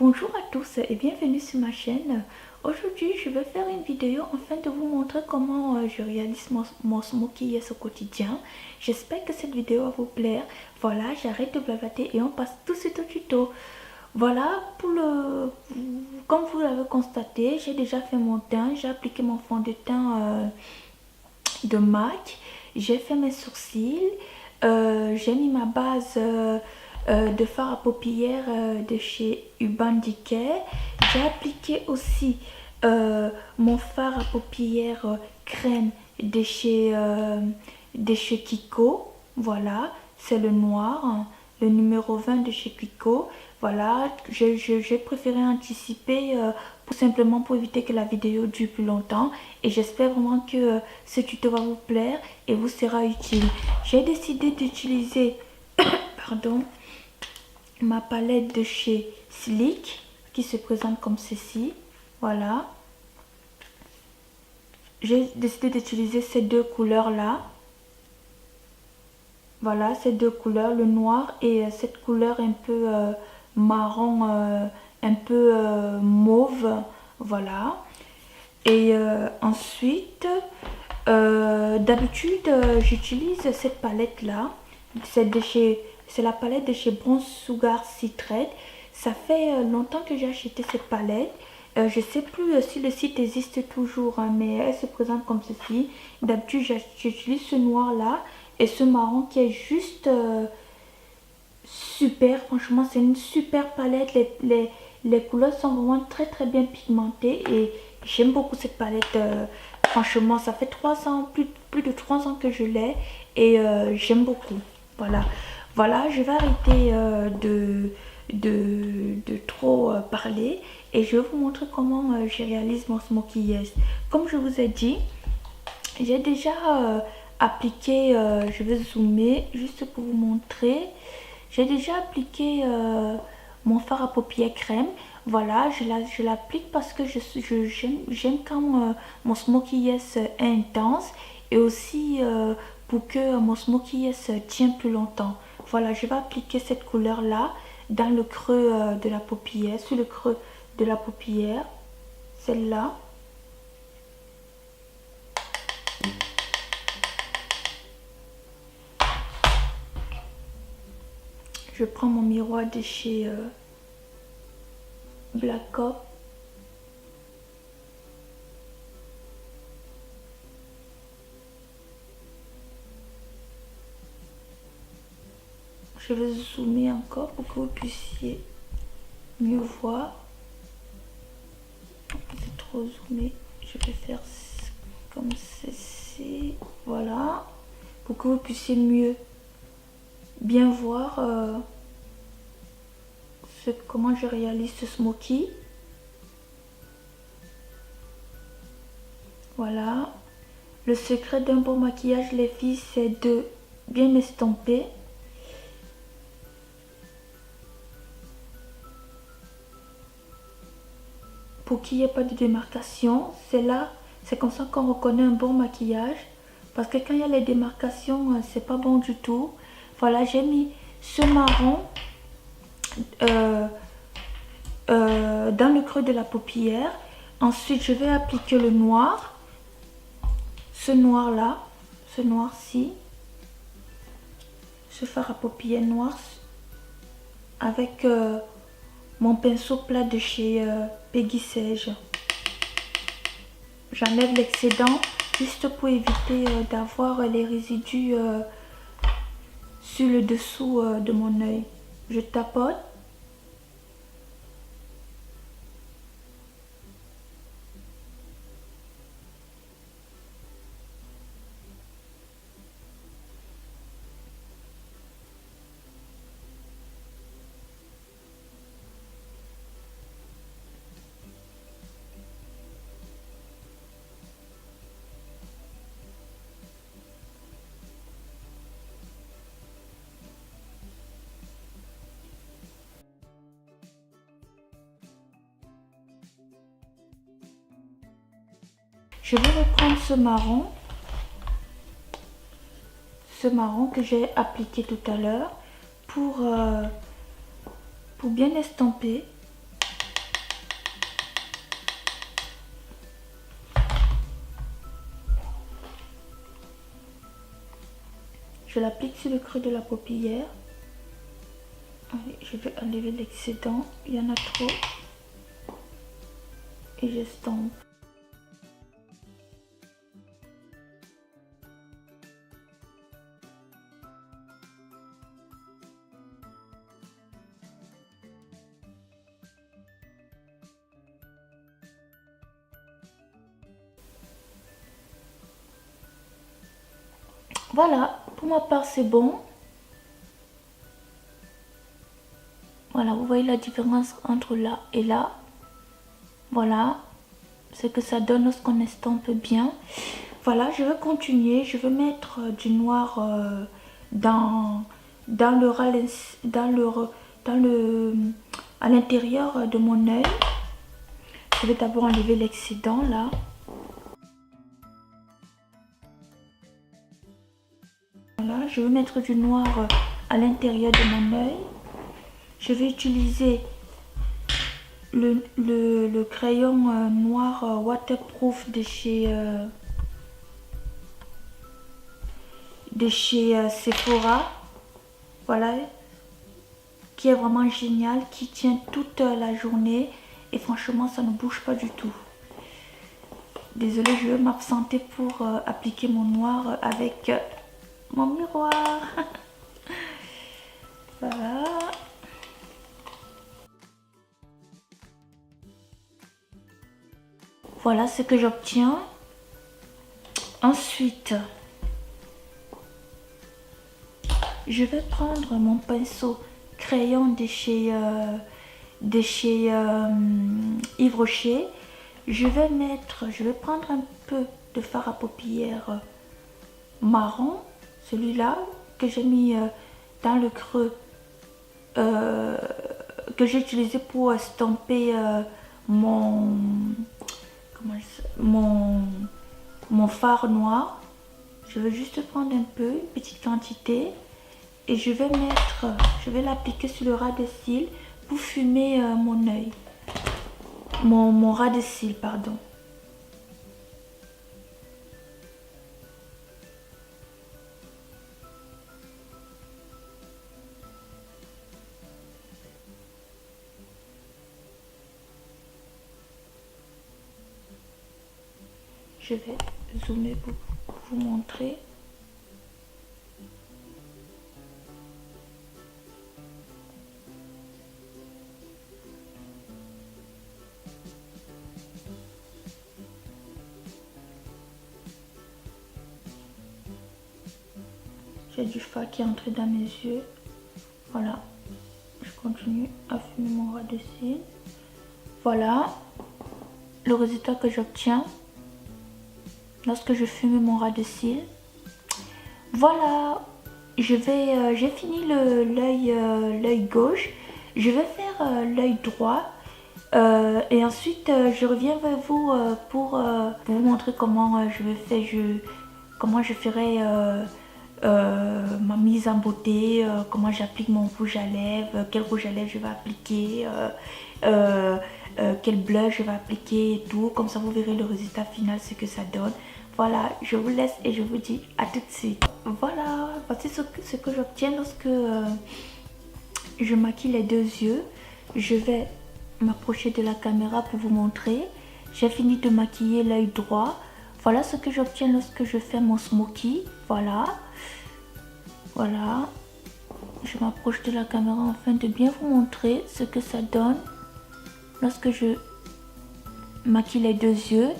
Bonjour à tous et bienvenue sur ma chaîne. Aujourd'hui, je vais faire une vidéo afin de vous montrer comment je réalise mon smokey yes au quotidien. J'espère que cette vidéo va vous plaire. Voilà, j'arrête de blablater et on passe tout de suite au tuto. Voilà, comme vous l'avez constaté, j'ai déjà fait mon teint. J'ai appliqué mon fond de teint de MAC. J'ai fait mes sourcils. J'ai mis ma base de fard à paupières de chez Urban Decay. J'ai appliqué aussi mon fard à paupières crème de chez Kiko. Voilà, c'est le noir, hein, le numéro 20 de chez Kiko. Voilà, j'ai préféré anticiper simplement pour éviter que la vidéo dure plus longtemps. Et j'espère vraiment que ce tuto va vous plaire et vous sera utile. J'ai décidé d'utiliser pardon, ma palette de chez Slick qui se présente comme ceci. Voilà. J'ai décidé d'utiliser ces deux couleurs là. Voilà, ces deux couleurs, le noir et cette couleur un peu marron, un peu mauve. Voilà. Et ensuite, d'habitude, j'utilise cette palette là. C'est la palette de chez Bronze Sugar Citrate. Ça fait longtemps que j'ai acheté cette palette. Je sais plus si le site existe toujours, hein, mais elle se présente comme ceci. D'habitude, j'utilise ce noir là et ce marron qui est juste super. Franchement, c'est une super palette. Les couleurs sont vraiment très bien pigmentées et j'aime beaucoup cette palette. Franchement, ça fait 3 ans, plus de 3 ans que je l'ai et j'aime beaucoup. Voilà. Voilà, je vais arrêter de trop parler et je vais vous montrer comment je réalise mon smokey yes. Comme je vous ai dit, j'ai déjà appliqué, je vais zoomer juste pour vous montrer. J'ai déjà appliqué mon fard à paupières crème. Voilà, je l'applique parce que j'aime quand mon smokey yes est intense et aussi pour que mon smokey yes tient plus longtemps. Voilà, je vais appliquer cette couleur là dans le creux de la paupière, sur le creux de la paupière, celle-là. Je prends mon miroir de chez Black Cop. Je vais zoomer encore pour que vous puissiez mieux voir. C'est trop zoomé. Je vais faire comme ceci. Voilà. Pour que vous puissiez mieux bien voir comment je réalise ce smokey. Voilà. Le secret d'un bon maquillage, les filles, c'est de bien estomper. Pour qu'il n'y ait pas de démarcation, c'est comme ça qu'on reconnaît un bon maquillage. Parce que quand il y a les démarcations, c'est pas bon du tout. Voilà, j'ai mis ce marron dans le creux de la paupière. Ensuite, je vais appliquer le noir. Ce noir là, ce noir-ci. Ce fard à paupières noir avec mon pinceau plat de chez Peggy Sage. J'enlève l'excédent juste pour éviter d'avoir les résidus sur le dessous de mon œil. Je tapote. Je vais reprendre ce marron que j'ai appliqué tout à l'heure pour bien estomper. Je l'applique sur le creux de la paupière. Allez, je vais enlever l'excédent. Il y en a trop. Et j'estompe. Voilà, pour ma part c'est bon. Voilà, vous voyez la différence entre là et là. Voilà, ce que ça donne lorsqu'on estompe bien. Voilà, je vais continuer. Je vais mettre du noir à l'intérieur de mon œil. Je vais d'abord enlever l'excédent là. Voilà, je vais mettre du noir à l'intérieur de mon œil. Je vais utiliser le crayon noir waterproof de chez Sephora. Voilà, qui est vraiment génial, qui tient toute la journée et franchement ça ne bouge pas du tout. Désolée, je vais m'absenter pour appliquer mon noir avec mon miroir. Voilà. Voilà ce que j'obtiens. Ensuite, je vais prendre mon pinceau crayon de chez Yves Rocher. Je vais prendre un peu de fard à paupières marron, celui-là que j'ai mis dans le creux, que j'ai utilisé pour estomper mon fard noir. Je vais juste prendre un peu, une petite quantité, et je vais l'appliquer sur le ras de cils pour fumer mon œil. Mon ras de cils, pardon. Je vais zoomer pour vous montrer. J'ai du fard qui est entré dans mes yeux. Voilà. Je continue à fumer mon ras de cils. Voilà le résultat que j'obtiens lorsque je fume mon ras de cils. Voilà, j'ai fini l'œil gauche. Je vais faire l'œil droit. Et ensuite, je reviens vers vous pour vous montrer comment comment je ferai ma mise en beauté, comment j'applique mon rouge à lèvres, quel rouge à lèvres je vais appliquer, quel blush je vais appliquer et tout. Comme ça, vous verrez le résultat final, ce que ça donne. Voilà, je vous laisse et je vous dis à tout de suite. Voilà, voici ce que j'obtiens lorsque je maquille les deux yeux. Je vais m'approcher de la caméra pour vous montrer. J'ai fini de maquiller l'œil droit. Voilà ce que j'obtiens lorsque je fais mon smoky. Voilà. Voilà. Je m'approche de la caméra afin de bien vous montrer ce que ça donne lorsque je maquille les deux yeux.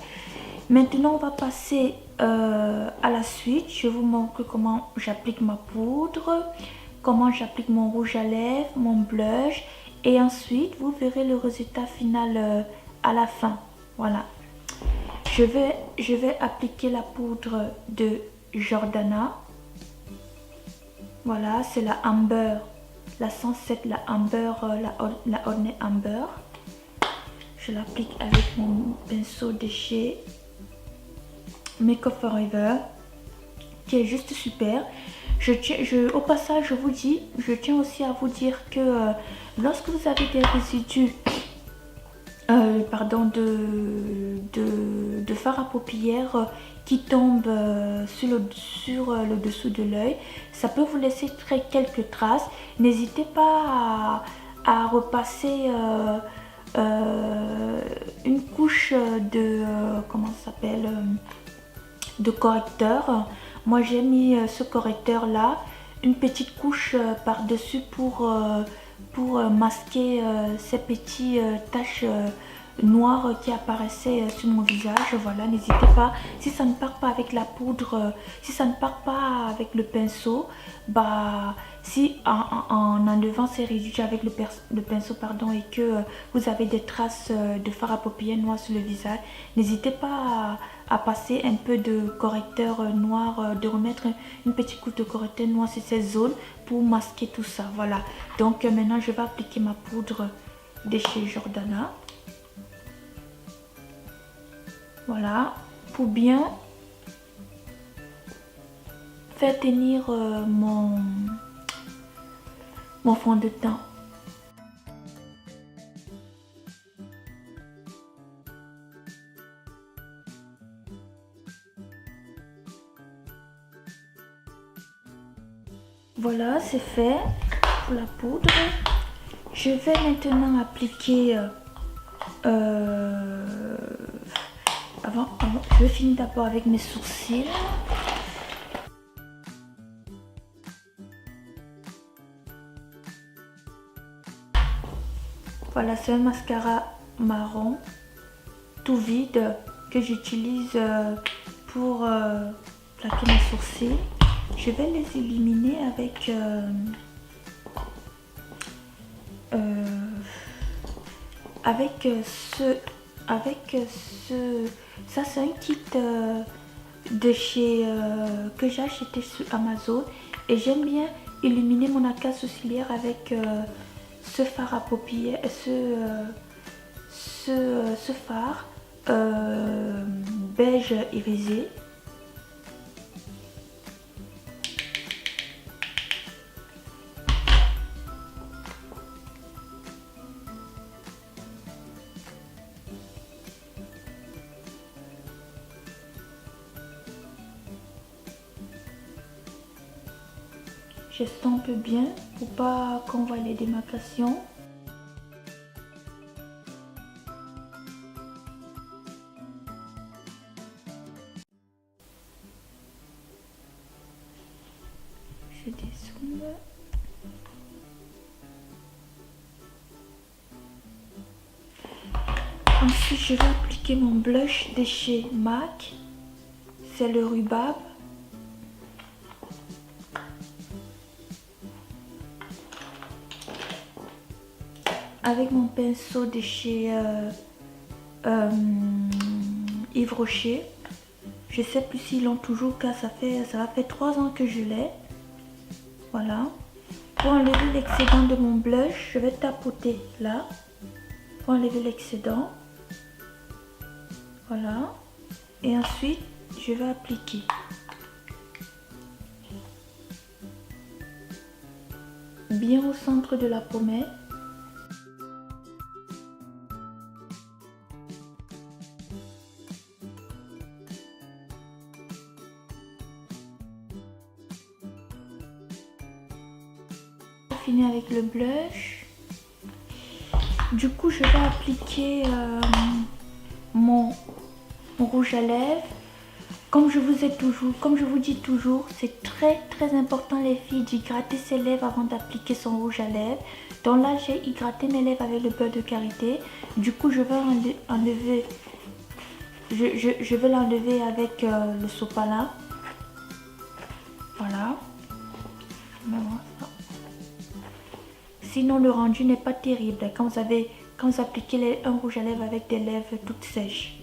Maintenant, on va passer à la suite. Je vous montre comment j'applique ma poudre, comment j'applique mon rouge à lèvres, mon blush. Et ensuite, vous verrez le résultat final à la fin. Voilà. Je vais appliquer la poudre de Jordana. Voilà, c'est la Amber, la 107, la Amber, la Honey Amber. Je l'applique avec mon pinceau de chez Make Up For Ever, qui est juste super. Au passage, je tiens aussi à vous dire que lorsque vous avez des résidus pardon, de fard à paupières qui tombe sur le dessous de l'œil. Ça peut vous laisser quelques traces. N'hésitez pas à repasser une couche de comment ça s'appelle, de correcteur. Moi j'ai mis ce correcteur là, une petite couche par dessus pour masquer ces petites taches noires qui apparaissaient sur mon visage. Voilà, n'hésitez pas, si ça ne part pas avec la poudre, si ça ne part pas avec le pinceau, bah si en enlevant ces résidus avec le pinceau pardon, et que vous avez des traces de fard à paupières noir sur le visage, n'hésitez pas à passer un peu de correcteur noir, de remettre une petite couche de correcteur noir sur ces zones pour masquer tout ça. Voilà, donc maintenant je vais appliquer ma poudre de chez Jordana. Voilà, pour bien faire tenir mon fond de teint. Voilà, c'est fait pour la poudre. Je vais maintenant appliquer je vais finir d'abord avec mes sourcils. Voilà, c'est un mascara marron tout vide que j'utilise pour plaquer mes sourcils. Je vais les illuminer avec ça c'est un kit de chez que j'ai acheté sur Amazon, et j'aime bien illuminer mon arcade sourcilière avec ce fard à paupières, ce fard beige irisé. J'estompe bien pour pas qu'on voit les démarcations. Je descends. Ensuite, je vais appliquer mon blush de chez MAC. C'est le rhubarbe. Avec mon pinceau de chez Yves Rocher. Je sais plus s'ils l'ont toujours, car ça va faire 3 ans que je l'ai. Voilà. Pour enlever l'excédent de mon blush, je vais tapoter là. Pour enlever l'excédent. Voilà. Et ensuite, je vais appliquer. Bien au centre de la pommette. Fini avec le blush. Du coup, je vais appliquer mon rouge à lèvres. Comme je vous dis toujours, c'est très important les filles d'hydrater ses lèvres avant d'appliquer son rouge à lèvres. Donc là, j'ai hydraté mes lèvres avec le beurre de karité. Du coup, je vais enlever, je vais l'enlever avec le sopalin. Voilà. Sinon, le rendu n'est pas terrible quand vous appliquez un rouge à lèvres avec des lèvres toutes sèches.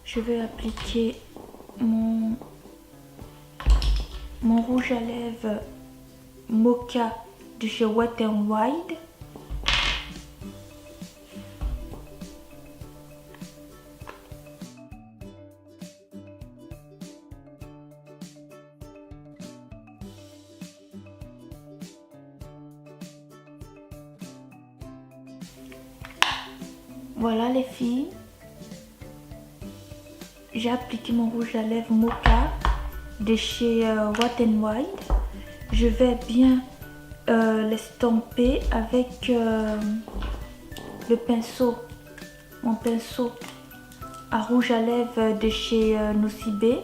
Je vais appliquer mon rouge à lèvres Mocha de chez Wet n Wild. Voilà les filles, j'ai appliqué mon rouge à lèvres Mocha de chez Wet n Wild. Je vais bien l'estomper avec le pinceau, mon pinceau à rouge à lèvres de chez Nocibé.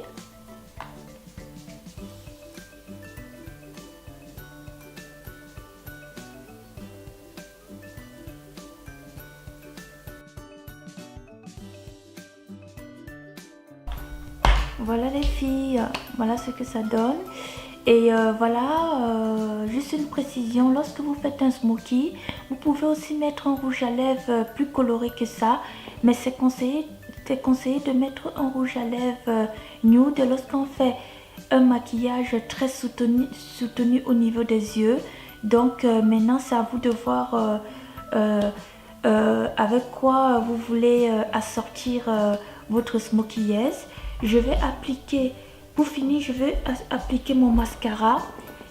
Voilà les filles, voilà ce que ça donne. Et voilà, juste une précision, lorsque vous faites un smokey, vous pouvez aussi mettre un rouge à lèvres plus coloré que ça. Mais c'est conseillé de mettre un rouge à lèvres nude lorsqu'on fait un maquillage très soutenu au niveau des yeux. Donc maintenant c'est à vous de voir avec quoi vous voulez assortir votre smokeyess. Je vais appliquer, pour finir, je vais appliquer mon mascara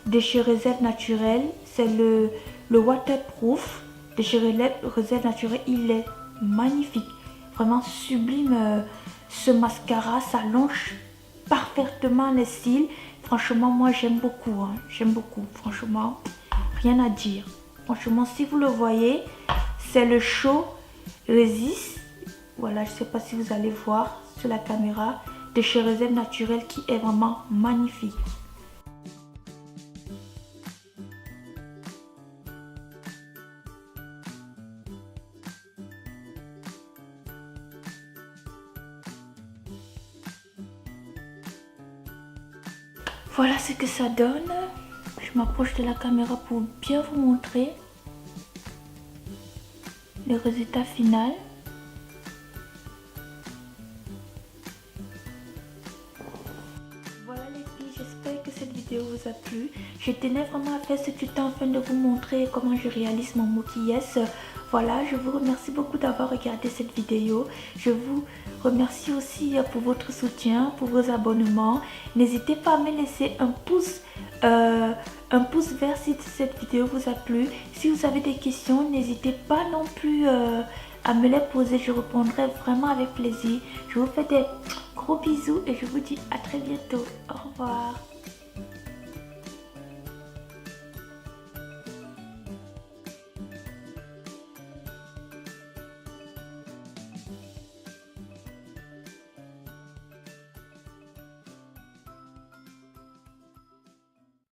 de chez Réserve Naturelle. C'est le waterproof de chez Réserve Naturelle. Il est magnifique, vraiment sublime ce mascara. Ça longe parfaitement les cils. Franchement, moi j'aime beaucoup, hein. J'aime beaucoup, franchement, rien à dire. Franchement, si vous le voyez, c'est le Show Resist. Voilà, je ne sais pas si vous allez voir sur la caméra, de chez Réserve Naturelle, qui est vraiment magnifique. Voilà ce que ça donne. Je m'approche de la caméra pour bien vous montrer le résultat final. Voilà les filles, j'espère que cette vidéo vous a plu. Je tenais vraiment à faire ce tuto afin de vous montrer comment je réalise mon maquillage. Voilà, je vous remercie beaucoup d'avoir regardé cette vidéo. Je vous remercie aussi pour votre soutien, pour vos abonnements. N'hésitez pas à me laisser un pouce vert si cette vidéo vous a plu. Si vous avez des questions, n'hésitez pas non plus à me les poser. Je répondrai vraiment avec plaisir. Je vous fais des gros bisous et je vous dis à très bientôt. Au revoir.